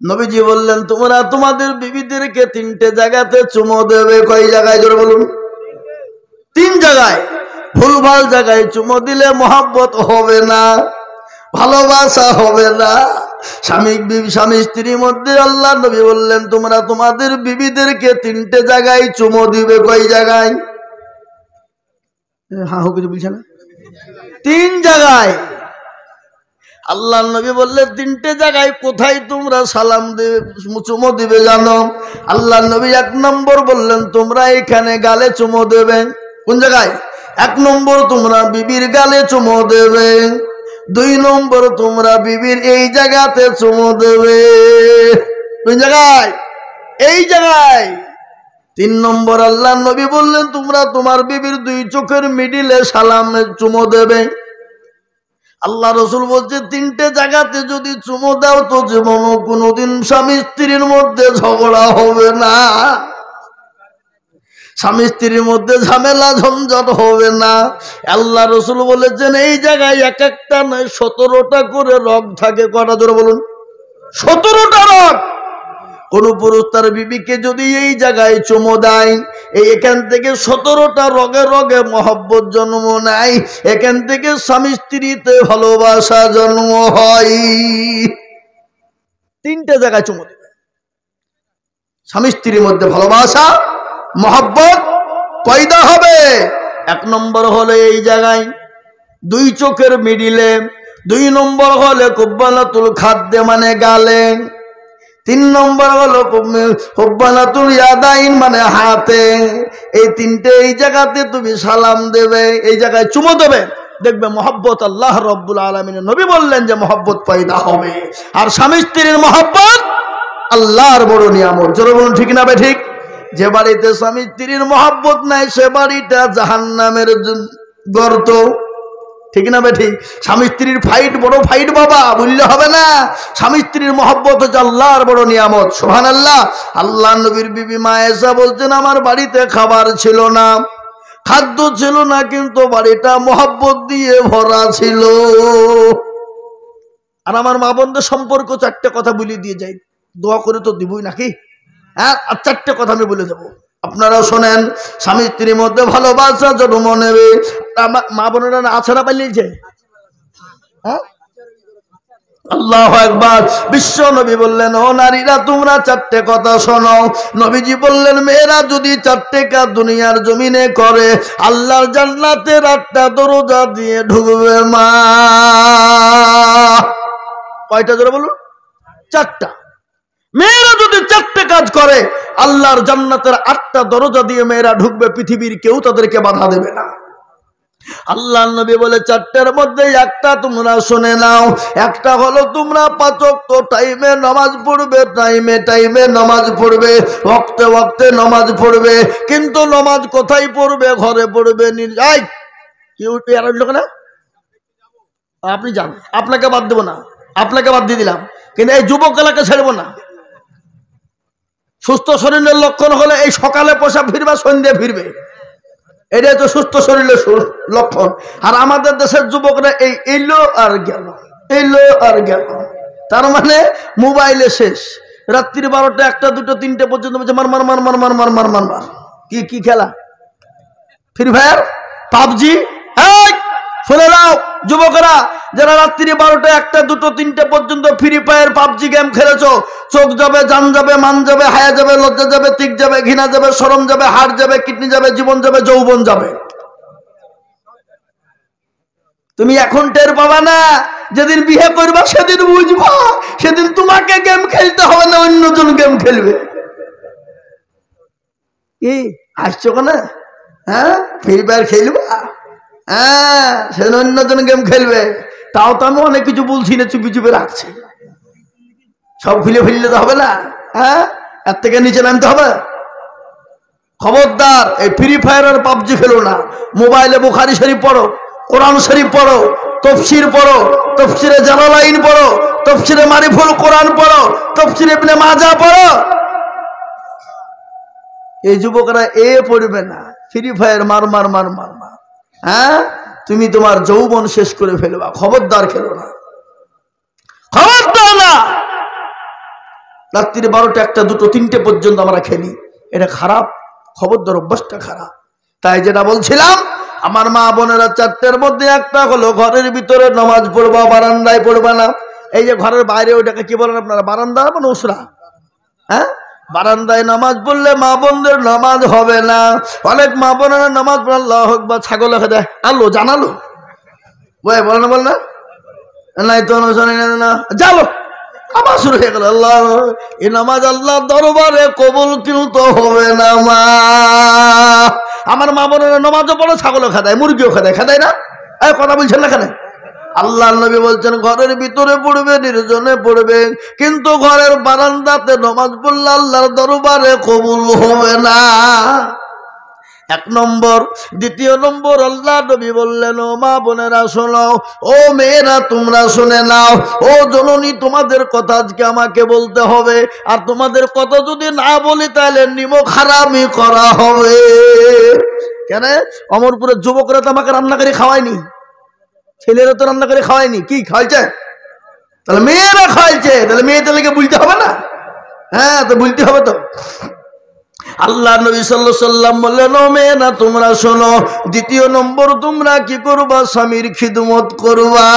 নবীজি বললেন তোমরা তোমাদের বিবিদেরকে তিনটে জায়গাতে চুমো দেবে। কয় জায়গায় জোরে বলুন? তিন জায়গায়। ভুলভাল জায়গায় চুমো দিলে মহব্বত হবে না, ভালোবাসা হবে না। স্বামী স্ত্রীর মধ্যে আল্লাহ নবী বললেন তোমরা তোমাদের বিবিদেরকে তিনটে জায়গায় চুমো দিবে। কয় জায়গায়? হ্যাঁ কিছু বলছে না? তিন জায়গায়। আল্লাহ নবী বললেন তিনটে জায়গায় কোথায় তোমরা সালাম দেবে, চুমো দিবে জানো? আল্লাহ নবী এক নম্বর বললেন তোমরা এখানে গালে চুমো দেবে। কোন জায়গায়? এক নম্বর তোমরা বিবির গালে চুমো দেবে, দুই নম্বর তোমরা বিবির এই জায়গাতে চুমো দেবে। কোন জায়গায়? এই জায়গায়। তিন নম্বর আল্লাহ নবী বললেন তোমরা তোমার বিবির দুই চোখের মিডিলে সালামে চুমো দেবে। আল্লাহ রসুল বলছে তিনটে জায়গাতে যদি চুমো দাও তো জীবনও কোনোদিন স্বামী স্ত্রীর মধ্যে ঝগড়া হবে না, স্বামী স্ত্রীর মধ্যে ঝামেলা ঝঞ্ঝট হবে না। আল্লাহ রসুল বলেছেন এই জায়গায় এক একটা নয় 17টা করে রগ থাকে। কটা জোরে বলুন? 17টা রগ। কোন পুরুষ তার বিবিকে যদি এই জায়গায় চুমো দেয়, এখান থেকে 17টা রগে রগে মহব্বত জন্ম নেয়, এখান থেকে স্বামী স্ত্রীতে ভালোবাসা জন্ম হয়। তিনটে জায়গায় চুমো দেবে, স্বামী স্ত্রীর মধ্যে ভালোবাসা মহব্বত পয়দা হবে। এক নম্বর হলে এই জায়গায় দুই চোখের মিডিলে, দুই নম্বর হলে কুব্বালাতুল খাদ্যে মানে গালে, তিন নম্বর হলো কুব্বালাতুল ইয়াদাইন মানে হাতে। এই তিনটে এই জায়গাতে তুমি সালাম দেবে, এই জায়গায় চুমো দেবে, দেখবে মহব্বত আল্লাহ রব্বুল আলামিনের নবী বললেন যে মহব্বত পয়দা হবে। আর স্বামী স্ত্রীর মহব্বত আল্লাহর বড় নিয়ামত। জোরে বলুন ঠিক না বেঠিক? যে বাড়িতে স্বামী স্ত্রীর মহব্বত নাই সে বাড়িটা জাহান্নামের গর্ত। ঠিক না বেঠিক? স্বামী স্ত্রীর ফাইট বড় ফাইট বাবা, বললে হবে না। স্বামী স্ত্রীর মহব্বত হচ্ছে আল্লাহর বড় নিয়ামত। সুবহানাল্লাহ। আল্লাহ নবীর বিবি মা আয়েশা বলছেন আমার বাড়িতে খাবার ছিল না, খাদ্য ছিল না, কিন্তু বাড়িটা মহব্বত দিয়ে ভরা ছিল। আর আমার মা বোনদের সম্পর্ক চারটে কথা বলে দিয়ে যাই, দোয়া করে তো দিবই নাকি? হ্যাঁ, আর চারটে কথা আমি বলে দেবো, আপনারাও শোনেন। স্বামী স্ত্রীর মধ্যে ভালোবাসা জন্ম নেবে। মা বোনেরা আছে না পালিয়েছে? হ্যাঁ, আল্লাহু আকবার। বিশ্ব নবী বললেন ও নারীরা তোমরা চারটে কথা শোনো। নবীজি বললেন মেয়েরা যদি চারটে কাজ দুনিয়ার জমিনে করে আল্লাহর জান্নাতের 8টা দরজা দিয়ে ঢুকবে মা। কয়টা জোরে বলুন? 4টা। মেয়েরা যদি চারটে কাজ করে আল্লাহর জান্নাতের 8টা দরজা দিয়ে মেয়েরা ঢুকবে, পৃথিবীর কেউ তাদেরকে বাধা দেবে না। আল্লাহ নবী বলে 4টার মধ্যে একটা তোমরা শুনে নাও। একটা হলো তোমরা 5 ওয়াক্ত টাইমে নামাজ পড়বে, টাইমে টাইমে নামাজ পড়বে, ওয়াক্তে ওয়াক্তে নামাজ পড়বে। কিন্তু নামাজ কোথায় পড়বে? ঘরে পড়বে। নির্জাই কেউ আর লোক না, আপনি যান, আপনাকে বাদ দেবো না, আপনাকে বাদ দিয়ে দিলাম, কিন্তু এই যুবক এলাকা ছেড়বো না। সুস্থ শরীরের লক্ষণ হলে এই সকালে পোশাক ফিরবে, সন্ধ্যে ফিরবে, এটাই তো সুস্থ শরীরের লক্ষণ। আর আমাদের দেশের যুবকরা এই এলো আর গেল, এলো আর গেল, তার মানে মোবাইলে শেষ। রাত্রি 12টা 1টা 2টা 3টে পর্যন্ত মার মার মার মার মার মার মার মার মার। কি খেলা? Free fire, PUBG. শুনে নাও যুবকেরা, যারা রাত্রি 12টা 1টা 2টো 3টে পর্যন্ত ফ্রি ফায়ার পাবজি গেম খেলেছো, চোখ যাবে, জান যাবে, মান যাবে, হায়া যাবে, লজ্জা যাবে, তিক যাবে, ঘৃণা যাবে, শরম যাবে, হাড় যাবে, কিডনি যাবে, জীবন যাবে, যৌবন যাবে। তুমি এখন টের পাবা না, যেদিন বিয়ে করবা সেদিন বুঝবা। সেদিন তোমাকে গেম খেলতে হবে না, অন্যজন গেম খেলবে। কি আসছো না? হ্যাঁ, ফ্রি ফায়ার খেলবা? হ্যাঁ, সেদিন অন্যজন গেম খেলবে। তাও তো আমি অনেক কিছু বলছি না, চুপি চুপি রাখছি। সব খুলে ফেললে তো হবে না। হ্যাঁ, এর থেকে নিচে নামতে হবে। খবরদার এই ফ্রি ফায়ার আর পাবজি খেলো না। মোবাইলে বুখারী শরীফ পড়ো, কোরআন শরীফ পড়ো, তফসির পড়ো, তফসিরে জালালাইন পড়ো, তফসিরে মারিফুল কোরআন পড়ো, তফসিরে ইবনে মাজাহ পড়ো। এই যুবকরা পড়বে না, ফ্রি ফায়ার মার মার মার মার মার। হ্যাঁ, তুমি তোমার যৌবন শেষ করে ফেলবা। খবরদার খেলো না, খবরদার না। রাত্রি 12টা 1টা 2টো 3টে পর্যন্ত আমরা খেলি, এটা খারাপ, খবরদার, অভ্যাসটা খারাপ। তাই যেটা বলছিলাম, আমার মা বোনেরা 4টের মধ্যে একটা হলো ঘরের ভিতরে নামাজ পড়বা, বারান্দায় পড়বা না। এই যে ঘরের বাইরে ওইটাকে কি বলেন আপনারা, বারান্দা মানে উসরা, হ্যাঁ, বারান্দায় নামাজ পড়লে মা বোনদের নামাজ হবে না। অনেক মা বোনেরা নামাজ পড়ে আল্লাহু আকবার ছাগল রেখে দেয়, আলো জানালো বলে না, বল না, নাই তো শোনে না, জালো আবার শুরু হয়ে গেল। আল্লাহ, এই নামাজ আল্লাহ দরবারে কবুল কিন্তু হবে না। মা, আমার মা বোনেরা নামাজও পড়ে, ছাগলও খাদায়, মুরগিও খাদায়, খাদায় না? এই কথা বলছেন না কেন? আল্লাহ নবী বলছেন ঘরের ভিতরে পড়বে, নির্জনে পড়বে, কিন্তু ঘরের বারান্দাতে নামাজ পড়লে আল্লাহর দরবারে কবুল হবে না। 1 নম্বর। দ্বিতীয় নম্বর, আল্লাহ নবী বললেন, ও মা বোনেরা শোনো, ও মেয়েরা তোমরা শুনে নাও, ও জননী তোমাদের কথা আজকে আমাকে বলতে হবে, আর তোমাদের কথা যদি না বলি তাহলে নিমক হারামি করা হবে। কেন? অমরপুরের যুবকরা তো আমাকে রান্না করে খাওয়ায়নি, ছেলেরা তো রান্না করে খাওয়ায়নি, কি খাওয়াইছে? তাহলে মেয়েরা খাওয়াইছে, তাহলে মেয়েদেরকে বলতে হবে না? হ্যাঁ, তো বলতে হবে তো। আল্লাহ নবী সাল্লাল্লাহু আলাইহি সাল্লাম বললেন, ও মেয়েরা তোমরা শোনো, দ্বিতীয় নম্বর তোমরা কি করবা? স্বামীর খিদমত করবা।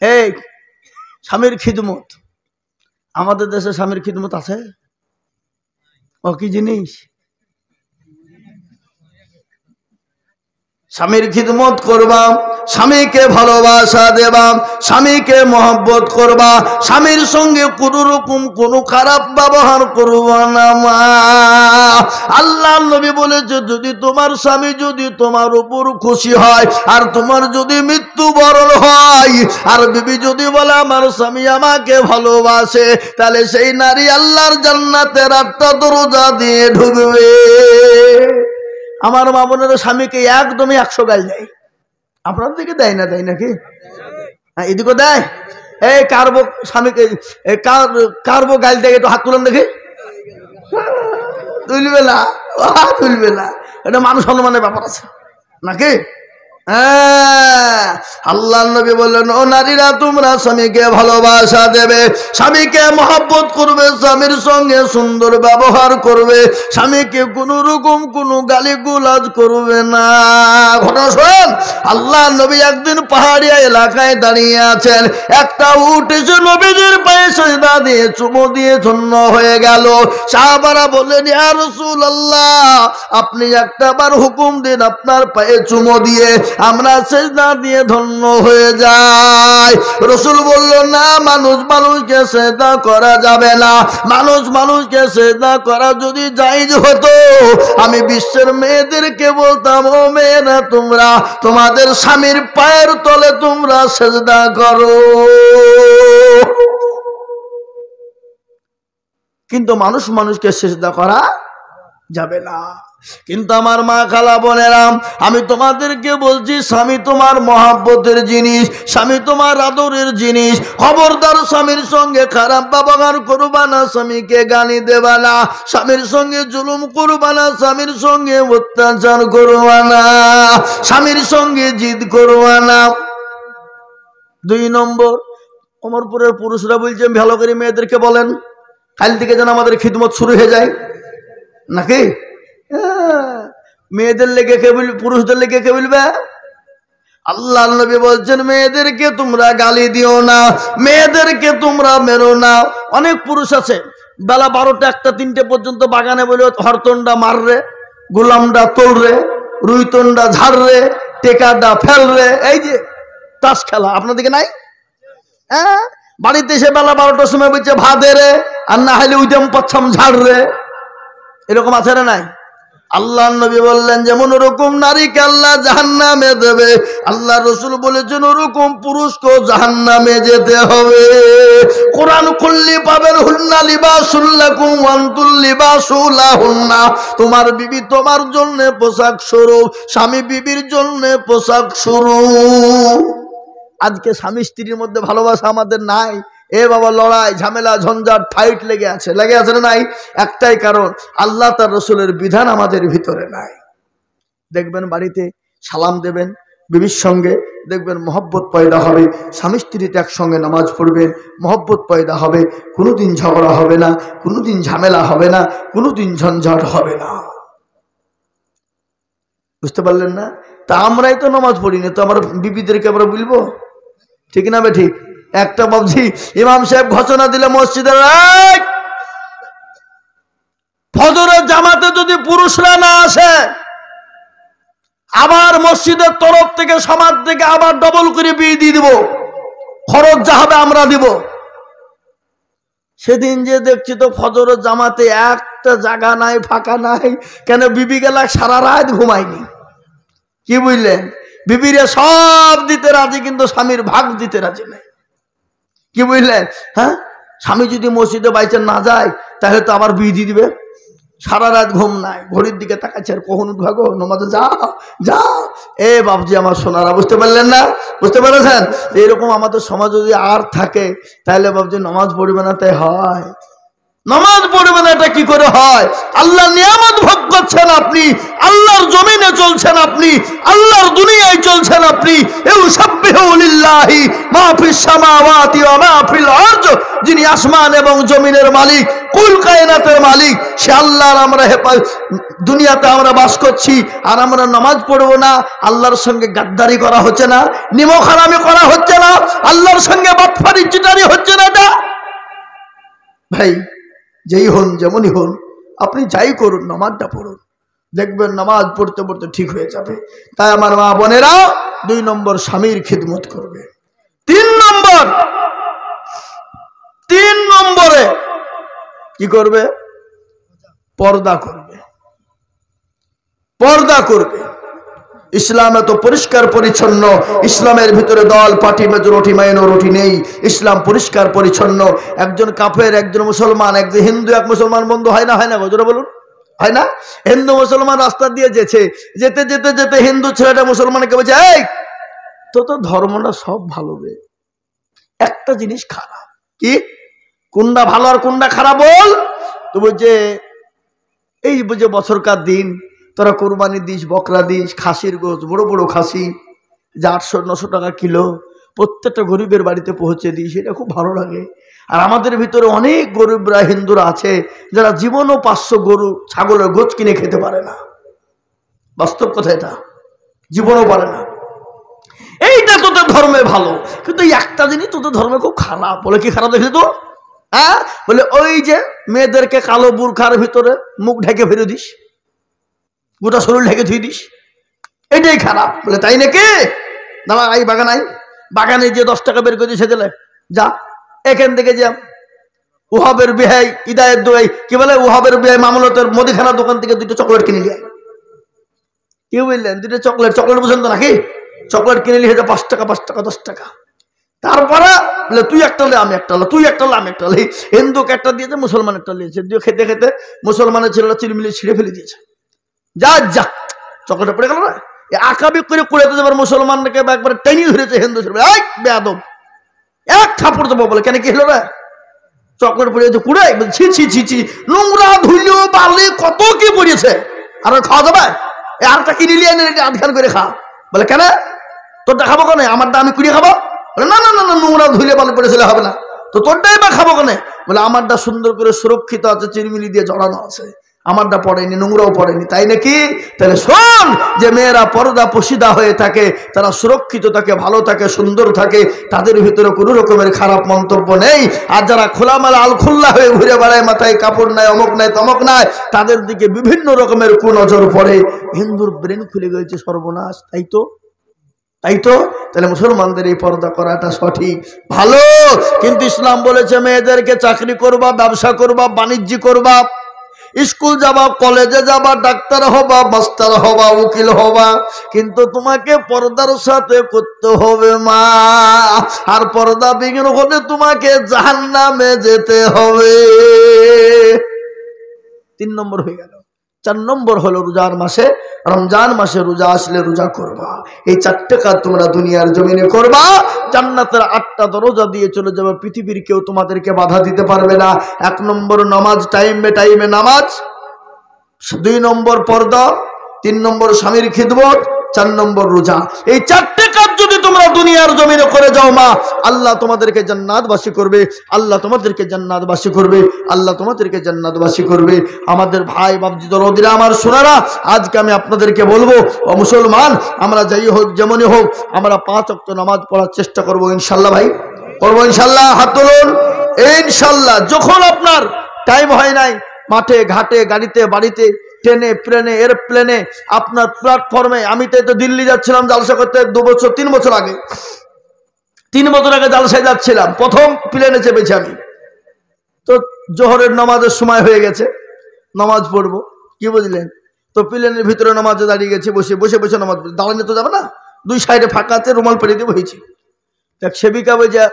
এই স্বামীর খিদমত, আমাদের দেশে স্বামীর খিদমত আছে? ও কি জিনিস? স্বামীর খিদমত করবা, স্বামীকে ভালোবাসা দেবা, স্বামীকে মহব্বত করবা, স্বামীর সঙ্গে কোন রকম কোনো খারাপ ব্যবহার করবা না। মা, আল্লাহ নবী বলেছে, যদি তোমার স্বামী যদি তোমার উপর খুশি হয়, আর তোমার যদি মৃত্যুবরণ হয়, আর বিবি যদি বলে আমার স্বামী আমাকে ভালোবাসে, তাহলে সেই নারী আল্লাহর জান্নাতের 8টা দরজা দিয়ে ঢুকবে। আমার মা বোনেরা স্বামীকে একদমই 100 গাল দেয়। আপনার দিকে দেয় না? দেয় নাকি? হ্যাঁ, এদিকে দেয়। এই কারবো স্বামীকে, কারবো গাল দেয়, একটু হাত তুলেন দেখি। তুলবে না, তুলবে না, এটা মানুষ সম্মানের ব্যাপার আছে নাকি? আল্লাহ নবী বললেন, ও নারীরা তোমরা স্বামীকে ভালোবাসা দেবে, স্বামীকে মহব্বত করবে, স্বামীর সঙ্গে সুন্দর ব্যবহার করবে, স্বামীকে কোন রকম কোনো গালিগুলাজ করবে না। ঘটনা শোন, আল্লাহ নবী একদিন পাহাড়ি এলাকায় দাঁড়িয়ে আছেন, একটা উট এসে নবীজির পায়ে সিজদা দিয়ে চুমো দিয়ে ধন্য হয়ে গেল। সাহাবারা বললেন, ইয়া রাসূলুল্লাহ, আপনি একটাবার হুকুম দিন, আপনার পায়ে চুমো দিয়ে আমরা সিজদা দিয়ে ধন্য হয়ে যাই। রাসূল বলল, না, মানুষ মানুষকে সিজদা করা যাবে না। মানুষ মানুষকে সিজদা করা যদি জায়েজ হতো, আমি বিশ্বের মেয়েদেরকে বলতাম, ও মেয়েরা তোমরা তোমাদের স্বামীর পায়ের তলে তোমরা সিজদা করো। কিন্তু মানুষ মানুষকে সিজদা করা যাবে না। কিন্তু আমার মা খালা বোনেরা, আমি তোমাদেরকে বলছি, স্বামী তোমার মহব্বতের জিনিস, স্বামী তোমার আদরের জিনিস। খবরদার স্বামীর সঙ্গে খারাপ ব্যবহার করবা না, স্বামীকে গালি দেবা না, স্বামীর সঙ্গে জুলুম করবা না, স্বামীর সঙ্গে অত্যাচার করবা না, স্বামীর সঙ্গে জিদ করবা না। 2 নম্বর, অমরপুরের পুরুষরা বলছেন, ভালো করে মেয়েদেরকে বলেন, কাল থেকে যেন আমাদের খিদমত শুরু হয়ে যায় নাকি? মেয়েদের লেগে কে বলবে, পুরুষদের লেগে কে বলবে? আল্লাহ নবী বলছেন, মেয়েদেরকে তোমরা গালি দিও না, মেয়েদেরকে তোমরা মেরো না। অনেক পুরুষ আছে বেলা 12টা 1টা 3টে পর্যন্ত বাগানে বলে হরতনডা মাররে, গোলামডা তোলরে, রুইতনডা ঝাড়রে, টেকাডা ফেলরে, এই যে তাস খেলা আপনাদেরকে নাই? হ্যাঁ, বাড়িতে এসে বেলা 12টার সময় বলছে ভাদে রে, আর না হলে উদম পচ্ছম ঝাড়রে, এরকম আছে না নাই? আল্লাহ নবী বললেন, যেমন ওরকম নারীকে আল্লাহ জাহান্নামে দেবে, আল্লাহ রাসূল বলেছেন ওরকম পুরুষকেও জাহান্নামে যেতে হবে। কোরআন খুললে পাবেন, হুন্না লিবাসুল লাকুম ওয়া আনতুম লিবাসুল লাহুন্না। তোমার বিবি তোমার জন্য পোশাক স্বরূপ, স্বামী বিবির জন্য পোশাক স্বরূপ। আজকে স্বামী স্ত্রীর মধ্যে ভালোবাসা আমাদের নাই। এ বাবা, লড়াই ঝামেলা ঝঞ্ঝাট ফাইট লেগে আছে না নাই? একটাই কারণ, আল্লাহ তার রাসূলের বিধান আমাদের ভিতরে নাই। দেখবেন বাড়িতে সালাম দেবেন, বিবির সঙ্গে দেখবেন মহব্বত পয়দা হবে, স্বামী স্ত্রীতে একসঙ্গে নামাজ পড়বেন, মহব্বত পয়দা হবে, কোনোদিন ঝগড়া হবে না, কোনোদিন ঝামেলা হবে না, কোনোদিন ঝঞ্ঝাট হবে না। বুঝতে পারলেন না? তা আমরাই তো নামাজ পড়ি না, তো আমার বিবিদেরকে আমরা বলবো? ঠিক না বে ঠিক? একটা ভাবছি ইমাম সাহেব ঘোষণা দিলে মসজিদের ফজরের জামাতে যদি পুরুষরা না আসে, আবার মসজিদের তরফ থেকে সমাজ থেকে আবার ডবল করে বিয়ে দিয়ে দিব, খরচ যা হবে আমরা দিব। সেদিন যে দেখছি তো ফজরের জামাতে একটা জায়গা নাই, ফাঁকা নাই। কেন? বিবি গেলা সারা রাত ঘুমায়নি। কি বুঝলেন? বিবিরে সব দিতে রাজি, কিন্তু স্বামীর ভাগ দিতে রাজি নাই। কি বুঝলেন? হ্যাঁ, স্বামী যদি মসজিদে বাইচান না যায় তাহলে তো আবার বিয়ে দিয়ে দিবে। সারা রাত ঘুম নাই, ঘড়ির দিকে তাকাচ্ছে আর কখন উঠভাগো নমাজে যাও যাও। এ বাবজি আমার সোনারা, বুঝতে পারলেন না? বুঝতে পেরেছেন? এরকম আমাদের সমাজ যদি আর থাকে তাহলে বাবজি নামাজ পড়বে না, তাই হয়? নামাজ পড়বে না এটা কি করে হয়? আল্লাহ নিয়ামত ভোগ করছেন আপনি, আল্লাহর জমিনে চলছেন আপনি, আল্লাহর দুনিয়ায় চলছেন আপনি। ইউসাব্বিহু লিল্লাহি মা ফিস সামাওয়াতি ওয়া মা ফিল আরদ, যিনি আসমান এবং জমিনের মালিক, কুল কায়নাতের মালিক, সে আল্লাহর আমরা দুনিয়াতে আমরা বাস করছি আর আমরা নামাজ পড়বো না। আল্লাহর সঙ্গে গাদ্দারি করা হচ্ছে না, নিমক হারামি করা হচ্ছে না, আল্লাহর সঙ্গে বাটপারি চিটারি হচ্ছে না। এটা ভাই যেই হন যেমনই হন, আপনি যাই করুন নামাজটা পড়ুন, দেখবেন নামাজ পড়তে পড়তে ঠিক হয়ে যাবে। তাই আমার মা বোনেরা, 2 নম্বর স্বামীর খিদমত করবে। 3 নম্বরে কি করবে? পর্দা করবে। পর্দা করবে। ইসলাম এত পরিষ্কার পরিচ্ছন্ন, ইসলামের ভিতরে দল পার্টি মেজরিটি মাইনরিটি নেই। ইসলাম পরিষ্কার পরিচ্ছন্ন। একজন কাফের, একজন মুসলমান, একজন হিন্দু, এক মুসলমান বন্ধু হয় না? হয় না? গজরে বলুন, হয় না? হিন্দু মুসলমান রাস্তা দিয়ে যেতে যেতে যেতে হিন্দু ছেলেটা মুসলমানকে বলছে, এই তো ধর্মটা সব ভালো রে, একটা জিনিস খারাপ। কি? কোনটা ভালো আর কোনটা খারাপ বল? তো বলছে এই বুঝে বছরকার দিন তোরা কোরবানি দিস, বকরা দিস, খাসির গোশ, বড় বড় খাসি, যা 800-900 টাকা কিলো, প্রত্যেকটা গরিবের বাড়িতে পৌঁছে দিস, এটা খুব ভালো লাগে। আর আমাদের ভিতরে অনেক গরিবরা হিন্দুরা আছে যারা জীবনও 500 গরু ছাগলের গোশ কিনে খেতে পারে না। বাস্তব কথা, এটা জীবনও পারে না। এইটা তোদের ধর্মে ভালো, কিন্তু এই একটা জিনিস তোদের ধর্মে খুব খারাপ। বলে কি খারাপ দেখলি তো? হ্যাঁ, বলে ওই যে মেয়েদেরকে কালো বুরখার ভিতরে মুখ ঢেকে ফেলে দিস, গোটা শরীর ঢেকে ধুই দিস, এটাই খারাপ। বলে তাই নাকি? না, এই বাগানে যে 10 টাকা বের করে দিয়েছে, দিলে যা এখান থেকে যা ওহাবের বিহাই ইদায়ের দোয়াই, কি বলে ওহাবের বিহাই মামলতের মুদিখানা দোকান থেকে 2টা চকলেট কিনে নিয়ে। কি বুঝলেন? 2টা চকলেট বুঝেন তো নাকি? চকলেট কিনে নিয়ে 5 টাকা 5 টাকা 10 টাকা। তারপরে বলে তুই একটা লে আমি একটা, তুই একটা লে আমি একটা। হিন্দুকে একটা দিয়েছে, মুসলমান একটা নিয়েছে, খেতে খেতে মুসলমানের ছেলেরা চিলমিলি ছিঁড়ে ফেলে দিয়েছে। যা যা চকলেটটা পড়ে গেল না, আকাবি করে কুড়াতে যাবার মুসলমানকে একবার টেনে ধরেছে হিন্দু ছেলে, এই বেয়াদব, এক থাপড় দেবো। বলে কেন, কি হলো রে? চকলেট পড়ে গেছে, কুড়াই। ছি ছি ছি ছি, নোংরা ধুলো বালি কত কি পড়েছে, আর খাওয়া যাবে? আরটা কিনে নিয়ে এনে আধখান করে খা। বলে কেন, তোরটা খাবো কেন? আমারটা আমি কুড়িয়ে খাবো? বলে না না না না, নোংরা ধুলে বালি পড়েছিল হবে না, তো তোরটাই বা খাবো কেন? বলে আমারটা সুন্দর করে সুরক্ষিত আছে, চিরমিলি দিয়ে জড়ানো আছে, আমারটা পড়েনি, নোংরাও পড়েনি। তাই নাকি? তাহলে শোন, যে মেয়েরা পর্দা পশিদা হয়ে থাকে তারা সুরক্ষিত থাকে, ভালো থাকে, সুন্দর থাকে, তাদের ভিতরে কোনো রকমের খারাপ মন্তব্য নেই। আর যারা খোলামেলা আলখুল্লা হয়ে ঘুরে বেড়ায়, মাথায় কাপড় নাই, অমক নাই তমক নাই, তাদের দিকে বিভিন্ন রকমের কুনজর পড়ে। হিন্দুর ব্রেন খুলে গেছে, সর্বনাশ। তাই তো তাহলে মুসলমানদের এই পর্দা করাটা সঠিক, ভালো। কিন্তু ইসলাম বলেছে মেয়েদেরকে চাকরি করবা, ব্যবসা করবা, বাণিজ্য করবা, স্কুল যাবা, কলেজে যাবা, ডাক্তার হবা, মাস্টার হবা, উকিল হবা, কিন্তু তোমাকে পর্দার সাথে করতে হবে মা। আর পর্দা বিঘ্ন হলে তোমাকে জাহান্নামে যেতে হবে। 3 নম্বর হয়ে গেল। 4 নম্বর হলো রোজার মাসে, রমজান মাসে রোজা আসলে রোজা করবা। এই 4টে কাজ তোমরা দুনিয়ার জমিনে করবা, জান্নাতের 8টা দরজা দিয়ে চলে যাবে, পৃথিবীর কেউ তোমাদেরকে বাধা দিতে পারবে না। 1 নম্বর নামাজ, টাইমে নামাজ। 2 নম্বর পর্দা। 3 নম্বর স্বামীর খিদমত। 4 নম্বর রোজা। এই 4টে কাজ যদি তোমরা দুনিয়ার জমিনে করে যাও মা, আল্লাহ তোমাদেরকে জান্নাতবাসী করবে, আল্লাহ তোমাদেরকে জান্নাতবাসী করবে, আল্লাহ তোমাদেরকে জান্নাতবাসী করবে। আমাদের ভাই বাবজি দরদিরা, আমার সোনারা, আজকে আমি আপনাদেরকে বলবো, ও মুসলমান, আমরা যাই হোক যেমনই হোক, আমরা 5 ওয়াক্ত নামাজ পড়ার চেষ্টা করবো ইনশাল্লাহ। ভাই করবো ইনশাল্লাহ? হাত তুলুন। ইনশাল্লাহ। যখন আপনার টাইম হয় নাই, মাঠে ঘাটে গাড়িতে বাড়িতে ট্রেনে প্লেনে এরোপ্লেনে আপনার প্ল্যাটফর্মে, আমি তো দিল্লি যাচ্ছিলাম জালসা করতে 3 বছর আগে 3 বছর আগে জালসায় যাচ্ছিলাম, প্রথম প্লেনে চেপেছি আমি। তো জোহরের নামাজের সময় হয়ে গেছে, নামাজ পড়বো, কি বুঝলেন? তো প্লেনের ভিতরে নামাজে দাঁড়িয়ে গেছি, বসে বসে বসে নামাজ পড়ি, দাঁড়ানো তো যাবে না, 2 সাইডে ফাঁকা আছে, রুমাল পেরিয়ে দিয়ে বসেছি। দেখ সেবিকা বলছে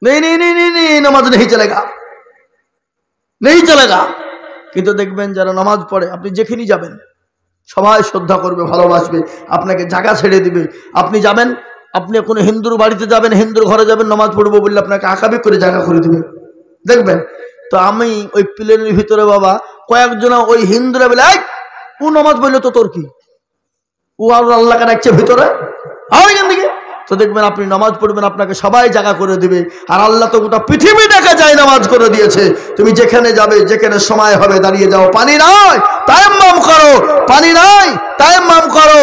নেই নেই নেই নেই নেই নামাজ নেই চলেগা, নেই চলেগা। কিন্তু দেখবেন যারা নামাজ পড়ে, আপনি যেখানেই যাবেন সবাই শ্রদ্ধা করবে, ভালোবাসবে, আপনাকে জায়গা ছেড়ে দিবে। আপনি যাবেন, আপনি কোনো হিন্দুর বাড়িতে যাবেন, হিন্দুর ঘরে যাবেন, নামাজ পড়বো বললে আপনাকে আঁকাবে করে জায়গা করে দিবে, দেখবেন। তো আমি ওই প্লেনের ভিতরে বাবা কয়েকজন ওই হিন্দুরা বলে, ও নামাজ পড়লে তো তোর কি, ও আর আল্লাহকে রাখছে ভিতরে, এখান থেকে। তো দেখবেন আপনি নামাজ পড়বেন, আপনাকে সবাই জায়গা করে দিবে। আর আল্লাহ তো গোটা পৃথিবীটাকে যায় নামাজ করে দিয়েছে। তুমি যেখানে যাবে, যেখানে সময় হবে দাঁড়িয়ে যাও। পানি নাই তায়াম্মাম করো, পানি নাই তায়াম্মাম করো।